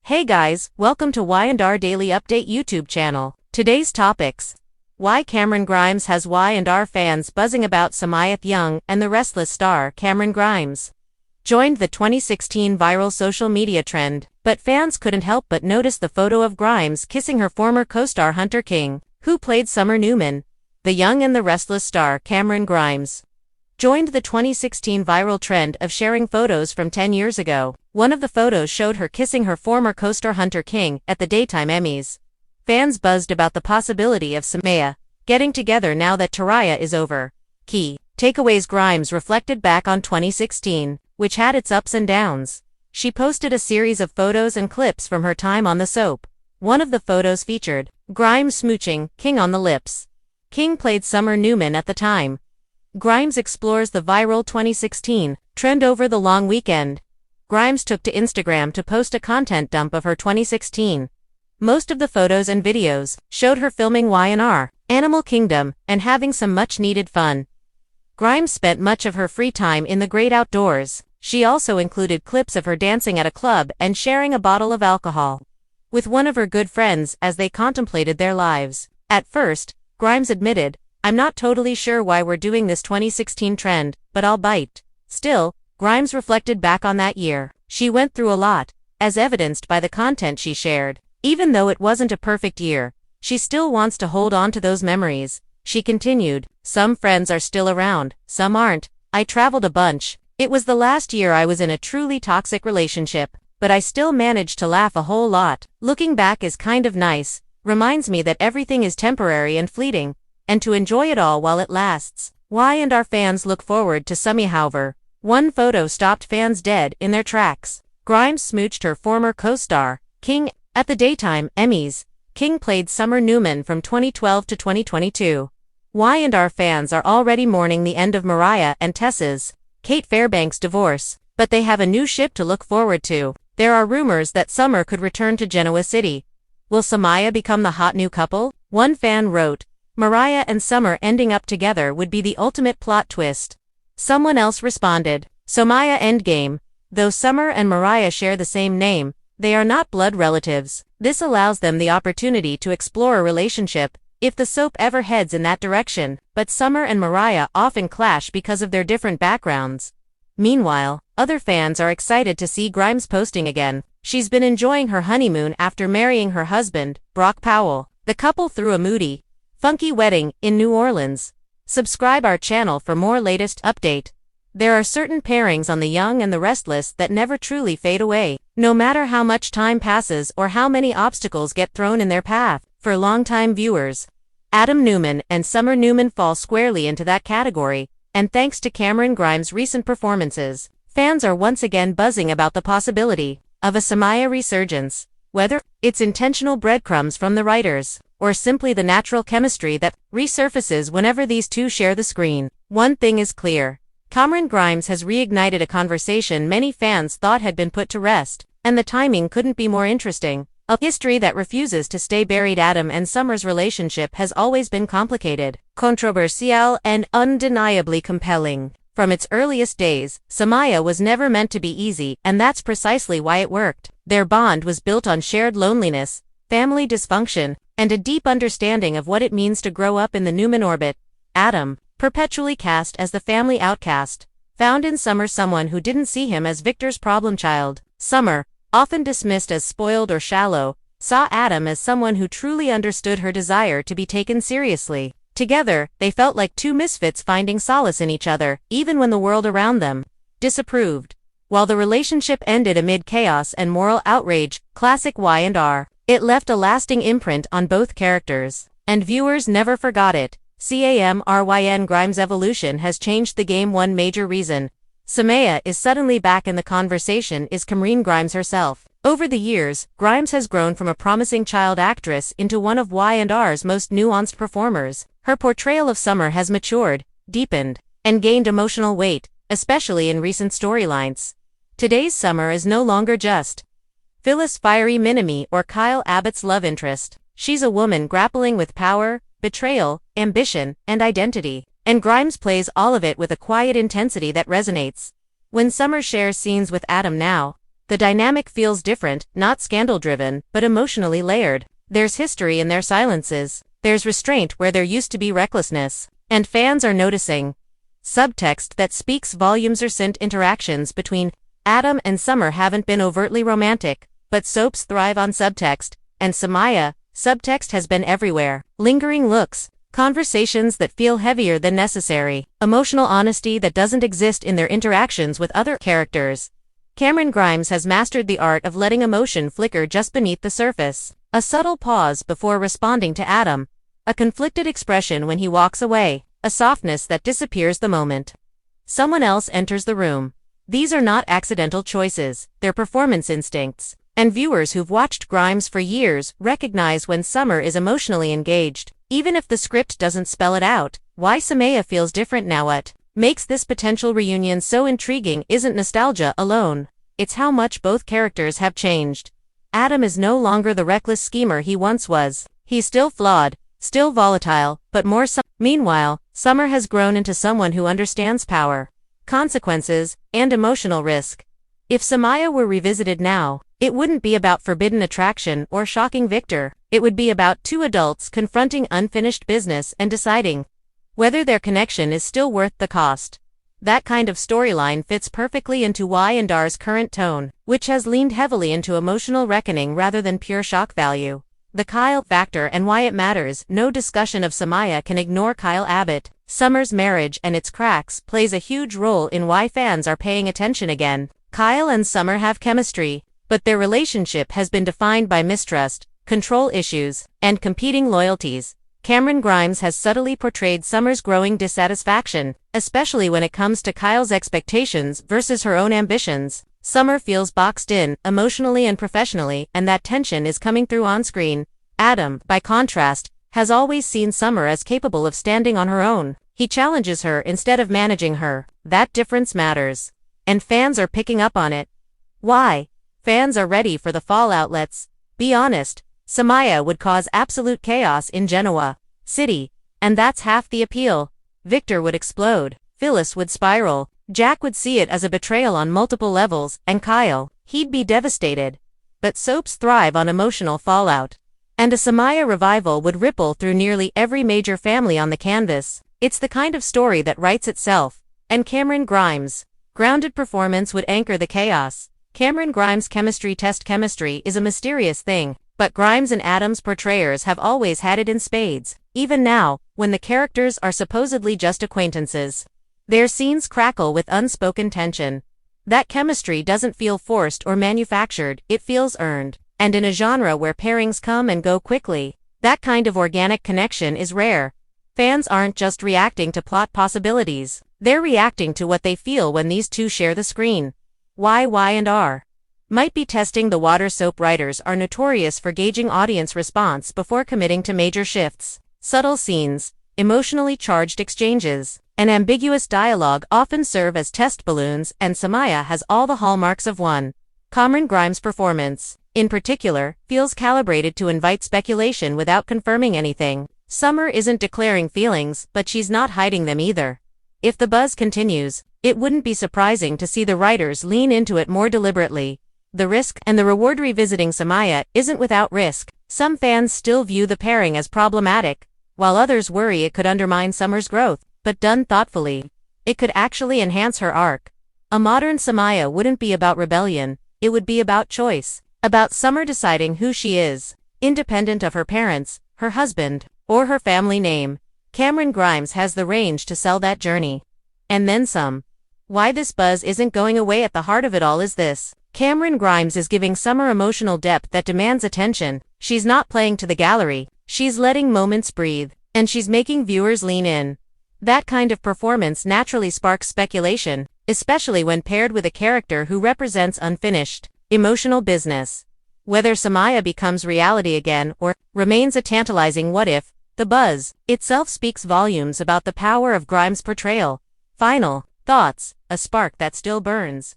Hey guys, welcome to Y&R Daily Update YouTube channel. Today's topics. Why Cameron Grimes has Y&R fans buzzing about Samaya Young and the Restless star Cameron Grimes joined the 2016 viral social media trend, but fans couldn't help but notice the photo of Grimes kissing her former co-star Hunter King, who played Summer Newman. The Young and the Restless star Cameron Grimes joined the 2016 viral trend of sharing photos from 10 years ago. One of the photos showed her kissing her former co-star Hunter King at the daytime Emmys. Fans buzzed about the possibility of Samaya getting together now that Taraya is over. Key takeaways: Grimes reflected back on 2016, which had its ups and downs. She posted a series of photos and clips from her time on the soap. One of the photos featured Grimes smooching King on the lips. King played Summer Newman at the time. Grimes explores the viral 2016 trend over the long weekend. Grimes took to Instagram to post a content dump of her 2016. Most of the photos and videos showed her filming Y&R, Animal Kingdom, and having some much-needed fun. Grimes spent much of her free time in the great outdoors. She also included clips of her dancing at a club and sharing a bottle of alcohol with one of her good friends as they contemplated their lives. At first, Grimes admitted, "I'm not totally sure why we're doing this 2016 trend, but I'll bite." Still, Grimes reflected back on that year. She went through a lot, as evidenced by the content she shared. Even though it wasn't a perfect year, she still wants to hold on to those memories. She continued, "Some friends are still around, some aren't. I traveled a bunch. It was the last year I was in a truly toxic relationship, but I still managed to laugh a whole lot. Looking back is kind of nice, reminds me that everything is temporary and fleeting, and to enjoy it all while it lasts." Y&R fans look forward to Samaya. However, one photo stopped fans dead in their tracks. Grimes smooched her former co-star, King, at the daytime Emmys. King played Summer Newman from 2012 to 2022. Y&R fans are already mourning the end of Mariah and Tessa's, Kate Fairbanks' divorce, but they have a new ship to look forward to. There are rumors that Summer could return to Genoa City. Will Samaya become the hot new couple? One fan wrote, "Mariah and Summer ending up together would be the ultimate plot twist." Someone else responded, "Samaya endgame. Though Summer and Mariah share the same name, they are not blood relatives. This allows them the opportunity to explore a relationship, if the soap ever heads in that direction, but Summer and Mariah often clash because of their different backgrounds." Meanwhile, other fans are excited to see Grimes posting again. She's been enjoying her honeymoon after marrying her husband, Brock Powell. The couple threw a moody, funky wedding in New Orleans. Subscribe our channel for more latest update. There are certain pairings on The Young and the Restless that never truly fade away, no matter how much time passes or how many obstacles get thrown in their path. For longtime viewers, Adam Newman and Summer Newman fall squarely into that category, and thanks to Cameron Grimes' recent performances, fans are once again buzzing about the possibility of a Samaya resurgence. Whether it's intentional breadcrumbs from the writers, or simply the natural chemistry that resurfaces whenever these two share the screen, one thing is clear: Cameron Grimes has reignited a conversation many fans thought had been put to rest, and the timing couldn't be more interesting. A history that refuses to stay buried. Adam and Summer's relationship has always been complicated, controversial, and undeniably compelling. From its earliest days, Samaya was never meant to be easy, and that's precisely why it worked. Their bond was built on shared loneliness, family dysfunction, and a deep understanding of what it means to grow up in the Newman orbit. Adam, perpetually cast as the family outcast, found in Summer someone who didn't see him as Victor's problem child. Summer, often dismissed as spoiled or shallow, saw Adam as someone who truly understood her desire to be taken seriously. Together, they felt like two misfits finding solace in each other, even when the world around them disapproved. While the relationship ended amid chaos and moral outrage, classic Y&R, it left a lasting imprint on both characters, and viewers never forgot it. Cameron Grimes' evolution has changed the game. One major reason Samaya is suddenly back in the conversation is Cameron Grimes herself. Over the years, Grimes has grown from a promising child actress into one of Y&R's most nuanced performers. Her portrayal of Summer has matured, deepened, and gained emotional weight, especially in recent storylines. Today's Summer is no longer just Phyllis Fiery Minami or Kyle Abbott's love interest. She's a woman grappling with power, betrayal, ambition, and identity. And Grimes plays all of it with a quiet intensity that resonates. When Summer shares scenes with Adam now, The dynamic feels different, not scandal-driven, but emotionally layered. There's history in their silences. There's restraint where there used to be recklessness. And fans are noticing subtext that speaks volumes. Recent interactions between Adam and Summer haven't been overtly romantic, but soaps thrive on subtext, and Samaya, subtext has been everywhere. Lingering looks, conversations that feel heavier than necessary, emotional honesty that doesn't exist in their interactions with other characters. Cameron Grimes has mastered the art of letting emotion flicker just beneath the surface. A subtle pause before responding to Adam. A conflicted expression when he walks away. A softness that disappears the moment someone else enters the room. These are not accidental choices, they're performance instincts. And viewers who've watched Grimes for years recognize when Summer is emotionally engaged, even if the script doesn't spell it out. Why Samaya feels different now. What makes this potential reunion so intriguing isn't nostalgia alone. It's how much both characters have changed. Adam is no longer the reckless schemer he once was. He's still flawed, still volatile, but more so. Meanwhile, Summer has grown into someone who understands power, consequences, and emotional risk. If Samaya were revisited now, it wouldn't be about forbidden attraction or shocking Victor. It would be about two adults confronting unfinished business and deciding whether their connection is still worth the cost. That kind of storyline fits perfectly into Y&R's current tone, which has leaned heavily into emotional reckoning rather than pure shock value. The Kyle factor and why it matters. No discussion of Samaya can ignore Kyle Abbott. Summer's marriage and its cracks plays a huge role in why fans are paying attention again. Kyle and Summer have chemistry, but their relationship has been defined by mistrust, control issues, and competing loyalties. Cameron Grimes has subtly portrayed Summer's growing dissatisfaction, especially when it comes to Kyle's expectations versus her own ambitions. Summer feels boxed in, emotionally and professionally, and that tension is coming through on screen. Adam, by contrast, has always seen Summer as capable of standing on her own. He challenges her instead of managing her. That difference matters. And fans are picking up on it. Why? Fans are ready for the fallout. Let's be honest. Samaya would cause absolute chaos in Genoa City, and that's half the appeal. Victor would explode, Phyllis would spiral, Jack would see it as a betrayal on multiple levels, and Kyle, he'd be devastated. But soaps thrive on emotional fallout. And a Samaya revival would ripple through nearly every major family on the canvas. It's the kind of story that writes itself. And Cameron Grimes' grounded performance would anchor the chaos. Cameron Grimes' chemistry test. Chemistry is a mysterious thing, but Grimes and Adams' portrayers have always had it in spades. Even now, when the characters are supposedly just acquaintances, their scenes crackle with unspoken tension. That chemistry doesn't feel forced or manufactured, it feels earned. And in a genre where pairings come and go quickly, that kind of organic connection is rare. Fans aren't just reacting to plot possibilities, they're reacting to what they feel when these two share the screen. Why Y&R might be testing the water. Soap writers are notorious for gauging audience response before committing to major shifts. Subtle scenes, emotionally charged exchanges, and ambiguous dialogue often serve as test balloons, and Samaya has all the hallmarks of one. Cameron Grimes' performance, in particular, feels calibrated to invite speculation without confirming anything. Summer isn't declaring feelings, but she's not hiding them either. If the buzz continues, it wouldn't be surprising to see the writers lean into it more deliberately. The risk and the reward. Revisiting Samaya isn't without risk. Some fans still view the pairing as problematic, while others worry it could undermine Summer's growth. But done thoughtfully, it could actually enhance her arc. A modern Samaya wouldn't be about rebellion, it would be about choice. About Summer deciding who she is, independent of her parents, her husband, or her family name. Cameron Grimes has the range to sell that journey. And then some. Why this buzz isn't going away. At the heart of it all is this. Cameron Grimes is giving Summer emotional depth that demands attention. She's not playing to the gallery, she's letting moments breathe, and she's making viewers lean in. That kind of performance naturally sparks speculation, especially when paired with a character who represents unfinished, emotional business. Whether Samaya becomes reality again or remains a tantalizing what-if, the buzz itself speaks volumes about the power of Grimes' portrayal. Final thoughts, a spark that still burns.